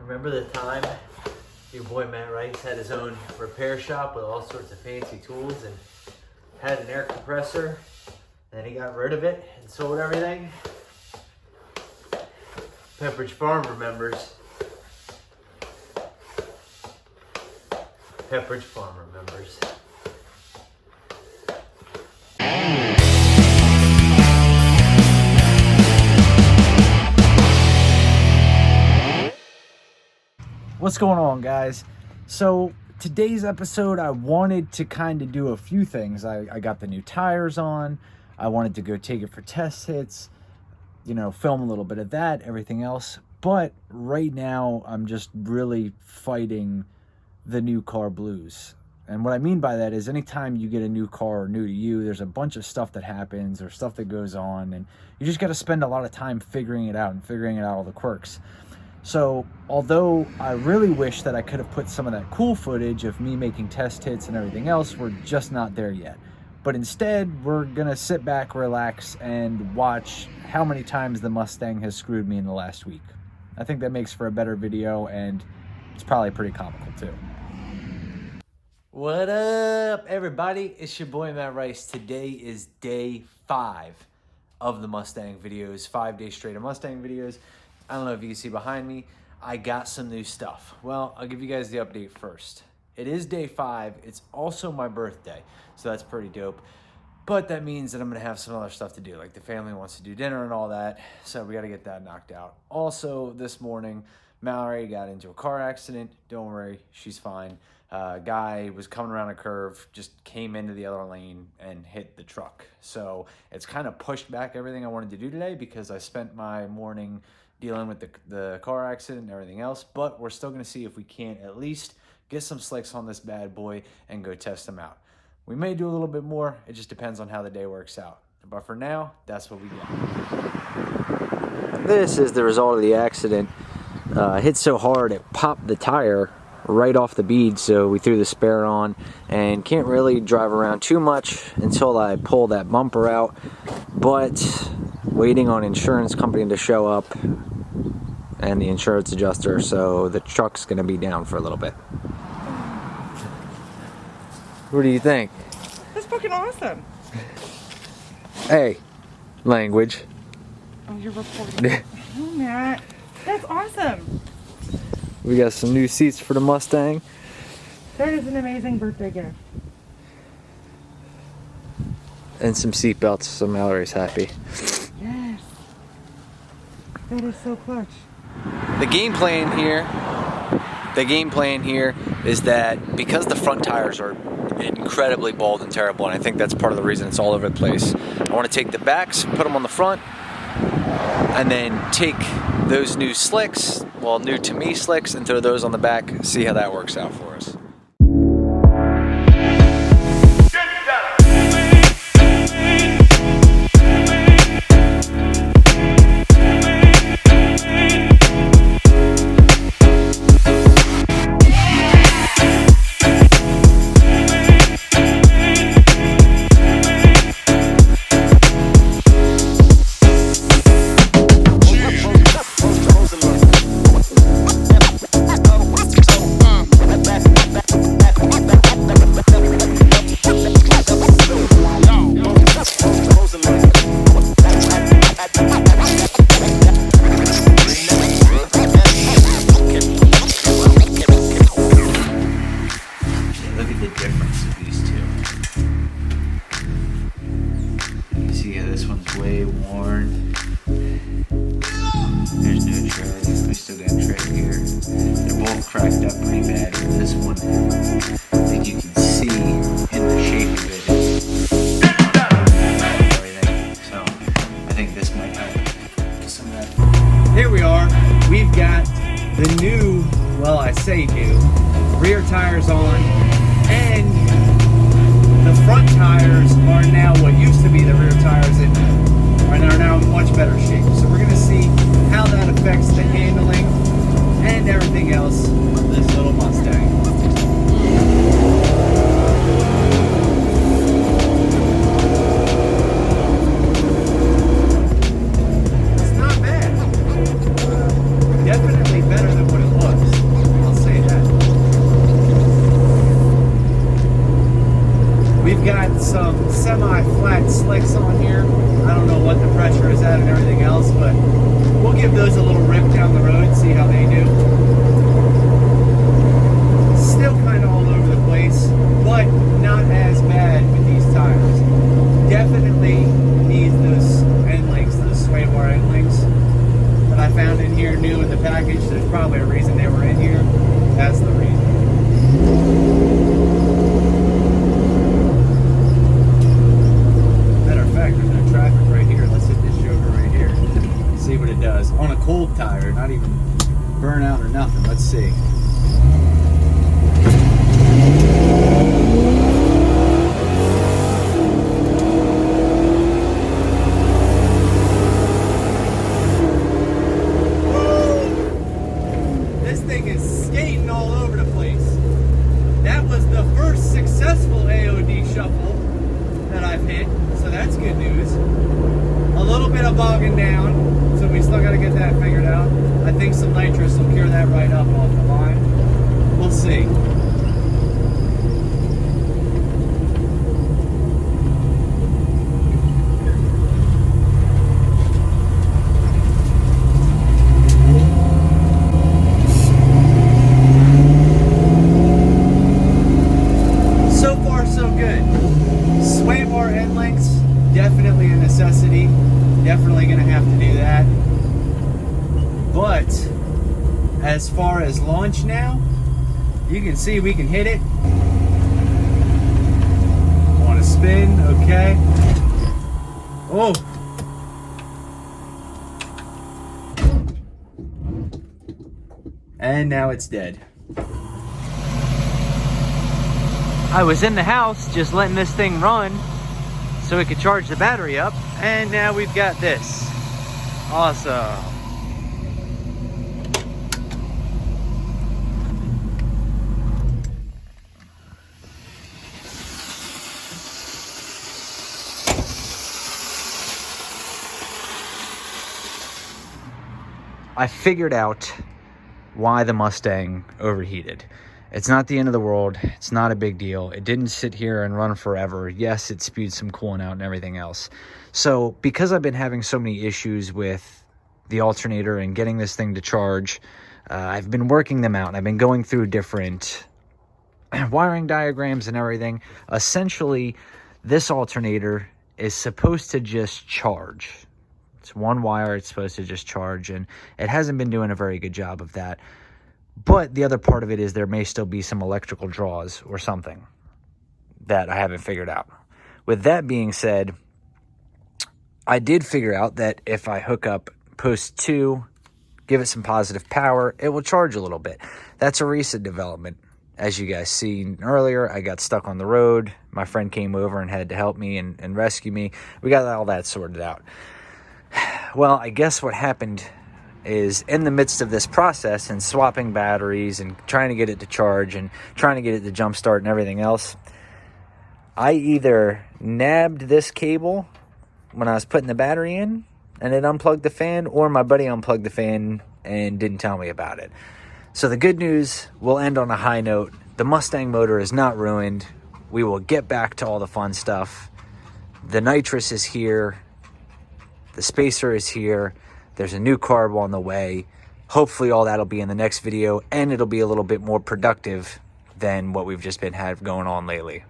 Remember the time your boy Matt Rice had his own repair shop with all sorts of fancy tools and had an air compressor, and he got rid of it and sold everything? Pepperidge Farm remembers. Pepperidge Farm remembers. What's going on, guys? So today's episode, I wanted to kind of do a few things. I got the new tires on. I wanted to go take it for test hits, you know, film a little bit of that, everything else. But right now, I'm just really fighting the new car blues. And what I mean by that is anytime you get a new car or new to you, there's a bunch of stuff that happens or stuff that goes on, and you just got to spend a lot of time figuring it out and figuring out all the quirks. So although I really wish that I could have put some of that cool footage of me making test hits and everything else, we're just not there yet. But instead, we're gonna sit back, relax, and watch how many times the Mustang has screwed me in the last week. I think that makes for a better video, and it's probably pretty comical too. What up, everybody? It's your boy Matt Rice. Today is day 5 of the Mustang videos, 5 days straight of Mustang videos. I don't know if you can see behind me, I got some new stuff. Well, I'll give you guys the update first. It is day 5. It's also my birthday, so that's pretty dope. But that means that I'm gonna have some other stuff to do, like the family wants to do dinner and all that, so we gotta get that knocked out. Also, this morning, Mallory got into a car accident. Don't worry, she's fine. Guy was coming around a curve, just came into the other lane and hit the truck. So it's kind of pushed back everything I wanted to do today because I spent my morning dealing with the car accident and everything else, but we're still gonna see if we can't at least get some slicks on this bad boy and go test them out. We may do a little bit more, it just depends on how the day works out. But for now, that's what we got. This is the result of the accident. Hit so hard it popped the tire right off the bead, so we threw the spare on and can't really drive around too much until I pull that bumper out, but waiting on insurance company to show up and the insurance adjuster, so the truck's gonna be down for a little bit. What do you think? That's fucking awesome. Hey, language. Oh, you're recording. Oh, Matt. That's awesome. We got some new seats for the Mustang. That is an amazing birthday gift. And some seat belts, so Mallory's happy. Yes. That is so clutch. The game plan here is that because the front tires are incredibly bald and terrible, and I think that's part of the reason it's all over the place, I want to take the backs, put them on the front, and then take those new slicks, well, new to me slicks, and throw those on the back, see how that works out for us. Cracked up pretty bad. This one, I think you can see in the shape of it. So I think this might help some of that. Here we are. We've got the new, well, I say new, rear tires on, and the front tires are now what used to be the rear tires and are now in much better shape. So we're going to see how that affects the handling and everything else of this little Mustang. It's not bad. Definitely better than what it was. slicks on here. I don't know what the pressure is at and everything else, but we'll give those a little rip down the road, see how they do. Still kind of all over the place, but not as bad with these tires. Definitely needs those end links, those sway bar end links that I found in here new in the package. There's probably a reason they were in here. That's the reason. Matter of fact, there's no traffic right here. Let's hit this joker right here. See what it does. On a cold tire, not even burnout or nothing. Let's see. This thing is skating all over the place. That was the first successful AOD shuffle that I've hit, so that's good news. A little bit of bogging down, so we still got to get that figured out. I think some nitrous will cure that right up off the line. We'll see. So far, so good. Sway bar end links, definitely a necessity. Definitely going to have to do that. But as far as launch now, you can see we can hit it. Want to spin? Okay. Oh. And now it's dead. I was in the house just letting this thing run so it could charge the battery up, and now we've got this. Awesome. I figured out why the Mustang overheated. It's not the end of the world. It's not a big deal. It didn't sit here and run forever. Yes, it spewed some coolant out and everything else. So because I've been having so many issues with the alternator and getting this thing to charge, I've been working them out, and I've been going through different wiring diagrams and everything. Essentially, this alternator is supposed to just charge. It's one wire. It's supposed to just charge, and it hasn't been doing a very good job of that. But the other part of it is there may still be some electrical draws or something that I haven't figured out. With that being said, I did figure out that if I hook up post 2, give it some positive power, it will charge a little bit. That's a recent development. As you guys seen earlier, I got stuck on the road. My friend came over and had to help me and rescue me. We got all that sorted out. Well, I guess what happened is in the midst of this process and swapping batteries and trying to get it to charge and trying to get it to jump start and everything else, I either nabbed this cable when I was putting the battery in and it unplugged the fan, or my buddy unplugged the fan and didn't tell me about it. So the good news will end on a high note. The Mustang motor is not ruined. We will get back to all the fun stuff. The nitrous is here. The spacer is here. There's a new carb on the way. Hopefully all that'll be in the next video, and it'll be a little bit more productive than what we've just been had going on lately.